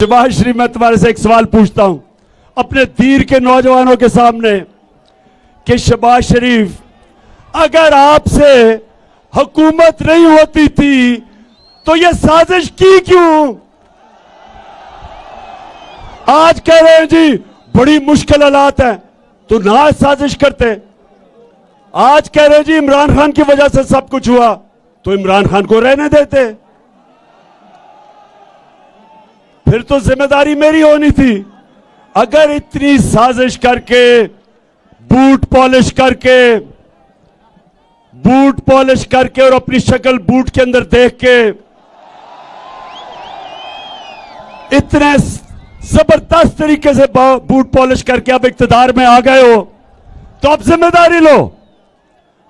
शहबाज शरीफ, मैं तुम्हारे से एक सवाल पूछता हूं अपने दीर के नौजवानों के सामने कि शहबाज शरीफ, अगर आपसे हुकूमत नहीं होती थी तो ये साजिश की क्यों? आज कह रहे हैं जी बड़ी मुश्किल हालात है तो ना साजिश करते। आज कह रहे हैं जी इमरान खान की वजह से सब कुछ हुआ तो इमरान खान को रहने देते। फिर तो जिम्मेदारी मेरी होनी थी। अगर इतनी साजिश करके बूट पॉलिश करके और अपनी शक्ल बूट के अंदर देख के इतने जबरदस्त तरीके से बूट पॉलिश करके अब इक्तदार में आ गए हो तो अब जिम्मेदारी लो।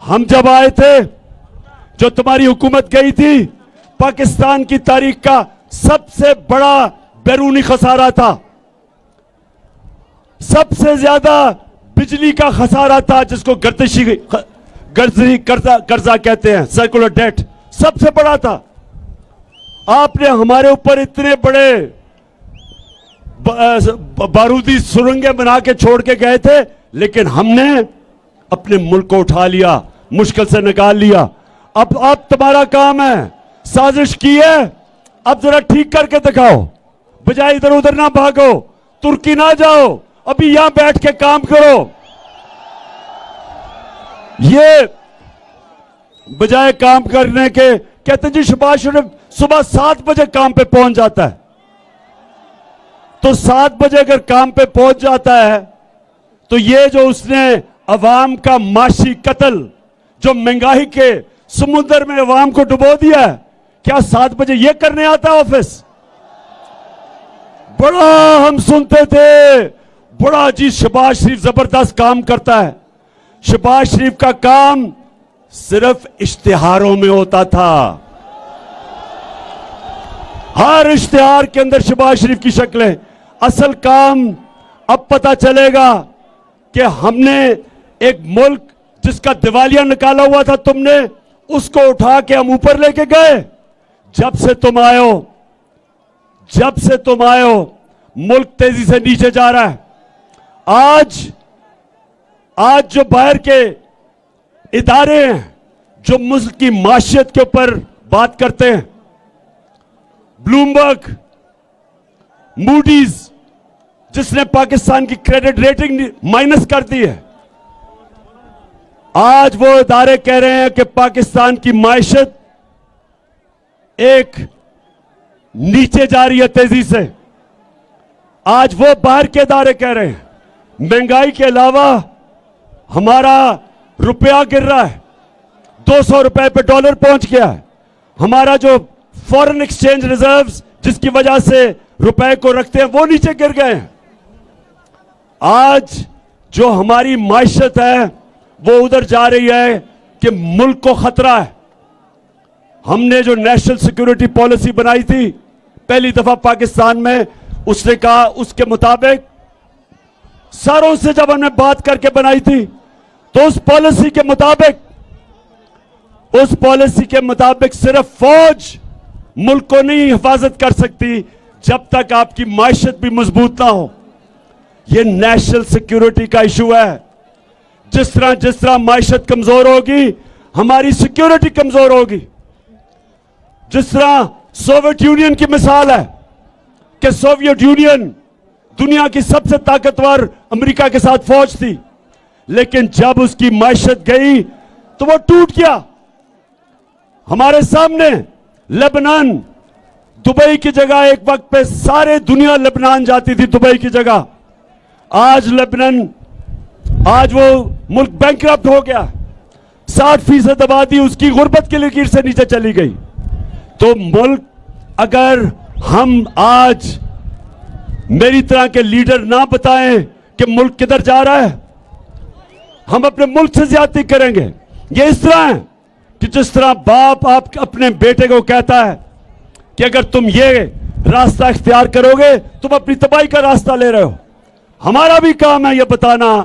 हम जब आए थे, जो तुम्हारी हुकूमत गई थी, पाकिस्तान की तारीख का सबसे बड़ा बैरूनी खसारा था, सबसे ज्यादा बिजली का खसारा था, जिसको कर्जा कहते हैं, सर्कुलर डेट, सबसे बड़ा था। आपने हमारे ऊपर इतने बड़े बारूदी सुरंगें बना के छोड़ के गए थे, लेकिन हमने अपने मुल्क को उठा लिया, मुश्किल से निकाल लिया। अब तुम्हारा काम है, साजिश की है, अब जरा ठीक करके दिखाओ, बजाय इधर उधर ना भागो, तुर्की ना जाओ, अभी यहां बैठ के काम करो। ये बजाय काम करने के कहते जी शहबाज शरीफ सुबह 7 बजे काम पे पहुंच जाता है, तो 7 बजे अगर काम पे पहुंच जाता है तो ये जो उसने अवाम का माशी कत्ल, जो महंगाई के समुद्र में अवाम को डुबो दिया है, क्या 7 बजे ये करने आता है ऑफिस? बड़ा हम सुनते थे, बड़ा जी शहबाज शरीफ जबरदस्त काम करता है। शहबाज शरीफ का काम सिर्फ इश्तिहारों में होता था, हर इश्तिहार के अंदर शहबाज शरीफ की शक्लें। असल काम अब पता चलेगा कि हमने एक मुल्क जिसका दिवालिया निकाला हुआ था तुमने, उसको उठा के हम ऊपर लेके गए। जब से तुम आए हो मुल्क तेजी से नीचे जा रहा है। आज जो बाहर के इदारे हैं जो मुल्क की माशियत के ऊपर बात करते हैं, ब्लूमबर्ग, मूडीज, जिसने पाकिस्तान की क्रेडिट रेटिंग माइनस कर दी है, आज वो इदारे कह रहे हैं कि पाकिस्तान की माशियत एक नीचे जा रही है तेजी से। आज वो बाहर के इदारे कह रहे हैं महंगाई के अलावा हमारा रुपया गिर रहा है, 200 रुपए पे डॉलर पहुंच गया है। हमारा जो फॉरेन एक्सचेंज रिजर्व्स जिसकी वजह से रुपए को रखते हैं वो नीचे गिर गए हैं। आज जो हमारी माशियत है वो उधर जा रही है कि मुल्क को खतरा है। हमने जो नेशनल सिक्योरिटी पॉलिसी बनाई थी पहली दफा पाकिस्तान में, उसने कहा, उसके मुताबिक सारों से जब हमने बात करके बनाई थी तो उस पॉलिसी के मुताबिक सिर्फ फौज मुल्क को नहीं हिफाजत कर सकती जब तक आपकी माशियत भी मजबूत ना हो। यह नेशनल सिक्योरिटी का इशू है। जिस तरह माशियत कमजोर होगी हमारी सिक्योरिटी कमजोर होगी। जिस तरह सोवियत यूनियन की मिसाल है कि सोवियत यूनियन दुनिया की सबसे ताकतवर अमेरिका के साथ फौज थी, लेकिन जब उसकी माशियत गई तो वो टूट गया। हमारे सामने लेबनान, दुबई की जगह एक वक्त पे सारे दुनिया लेबनान जाती थी दुबई की जगह। आज वो मुल्क बैंकरप्ट हो गया, 60% आबादी उसकी गुर्बत की लकीर से नीचे चली गई। तो मुल्क, अगर हम आज मेरी तरह के लीडर ना बताएं कि मुल्क किधर जा रहा है, हम अपने मुल्क से ज्यादती करेंगे। ये इस तरह है कि जिस तरह बाप आप अपने बेटे को कहता है कि अगर तुम ये रास्ता इख्तियार करोगे तुम अपनी तबाही का रास्ता ले रहे हो। हमारा भी काम है ये बताना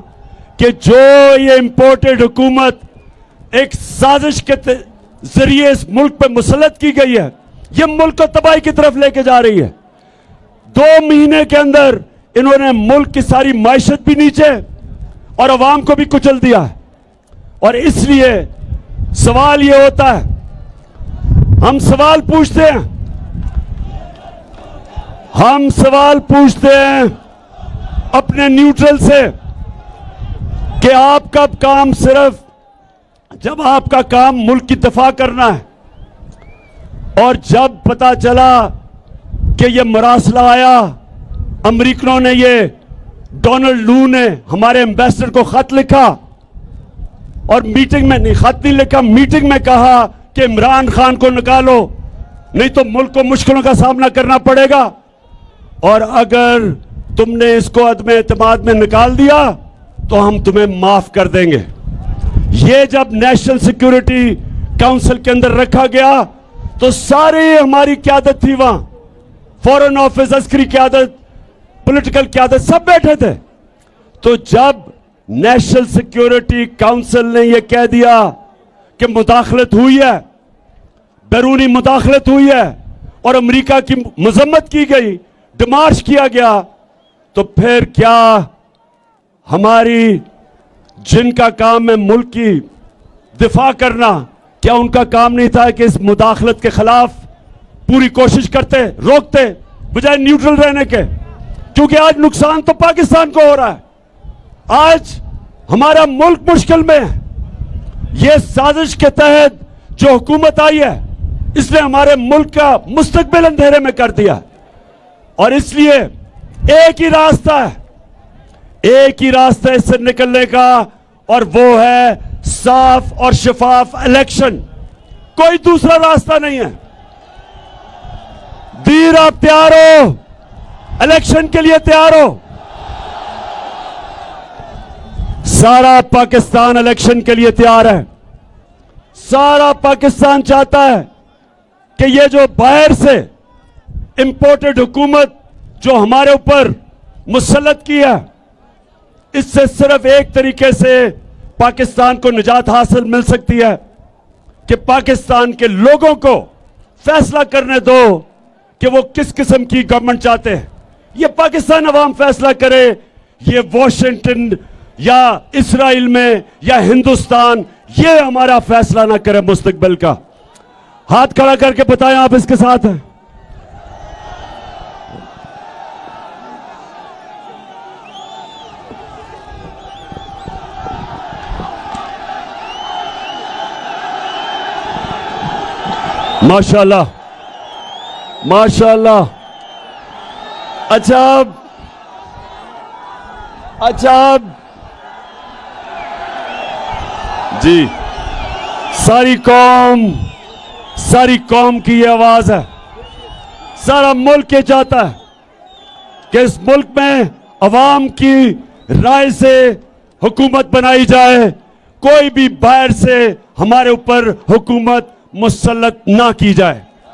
कि जो ये इंपोर्टेड हुकूमत एक साजिश के जरिए इस मुल्क पर मुसल्लत की गई है, ये मुल्क को तबाही की तरफ लेके जा रही है। 2 महीने के अंदर इन्होंने मुल्क की सारी मायशत भी नीचे और अवाम को भी कुचल दिया है। और इसलिए सवाल यह होता है, हम सवाल पूछते हैं अपने न्यूट्रल से कि आपका काम सिर्फ जब आपका काम मुल्क की दफा करना है, और जब पता चला कि यह मरासला आया, अमरीकनों ने डोनाल्ड लू ने हमारे एम्बेसडर को खत लिखा, और मीटिंग में नहीं, खत नहीं लिखा, मीटिंग में कहा कि इमरान खान को निकालो, नहीं तो मुल्क को मुश्किलों का सामना करना पड़ेगा। और अगर तुमने इसको अदम एतमाद में निकाल दिया तो हम तुम्हें माफ कर देंगे। ये जब नेशनल सिक्योरिटी काउंसिल के अंदर रखा गया तो सारे हमारी क्यादत थी वहां, फॉरेन ऑफिस, अस्करी क्यादत, पॉलिटिकल क्यादत, सब बैठे थे। तो जब नेशनल सिक्योरिटी काउंसिल ने यह कह दिया कि मुदाखलत हुई है, बैरूनी मुदाखलत हुई है, और अमेरिका की मजम्मत की गई, डिमार्च किया गया, तो फिर क्या हमारी जिनका काम है मुल्क की दिफा करना, क्या उनका काम नहीं था कि इस मुदाखलत के खिलाफ पूरी कोशिश करते, रोकते, बजाय न्यूट्रल रहने के? क्योंकि आज नुकसान तो पाकिस्तान को हो रहा है, आज हमारा मुल्क मुश्किल में है। यह साजिश के तहत जो हुकूमत आई है, इसने हमारे मुल्क का मुस्तकबिल अंधेरे में कर दिया, और इसलिए एक ही रास्ता है इससे निकलने का, और वो है साफ और शफाफ इलेक्शन। कोई दूसरा रास्ता नहीं है। वीर, आप तैयार हो? इलेक्शन के लिए तैयार हो? सारा पाकिस्तान इलेक्शन के लिए तैयार है। सारा पाकिस्तान चाहता है कि ये जो बाहर से इंपोर्टेड हुकूमत जो हमारे ऊपर मुसल्लत की है, इससे सिर्फ एक तरीके से पाकिस्तान को निजात हासिल मिल सकती है कि पाकिस्तान के लोगों को फैसला करने दो कि वो किस किस्म की गवर्नमेंट चाहते हैं। ये पाकिस्तान अवाम फैसला करे, ये वॉशिंगटन या इस्राइल में या हिंदुस्तान ये हमारा फैसला ना करे मुस्तकबिल का। हाथ खड़ा करके बताएं आप इसके साथ हैं। माशाल्लाह, माशाल्लाह। अच्छा जी, सारी कौम की ये आवाज है। सारा मुल्क ये चाहता है कि इस मुल्क में अवाम की राय से हुकूमत बनाई जाए, कोई भी बाहर से हमारे ऊपर हुकूमत मुसल्लत ना की जाए।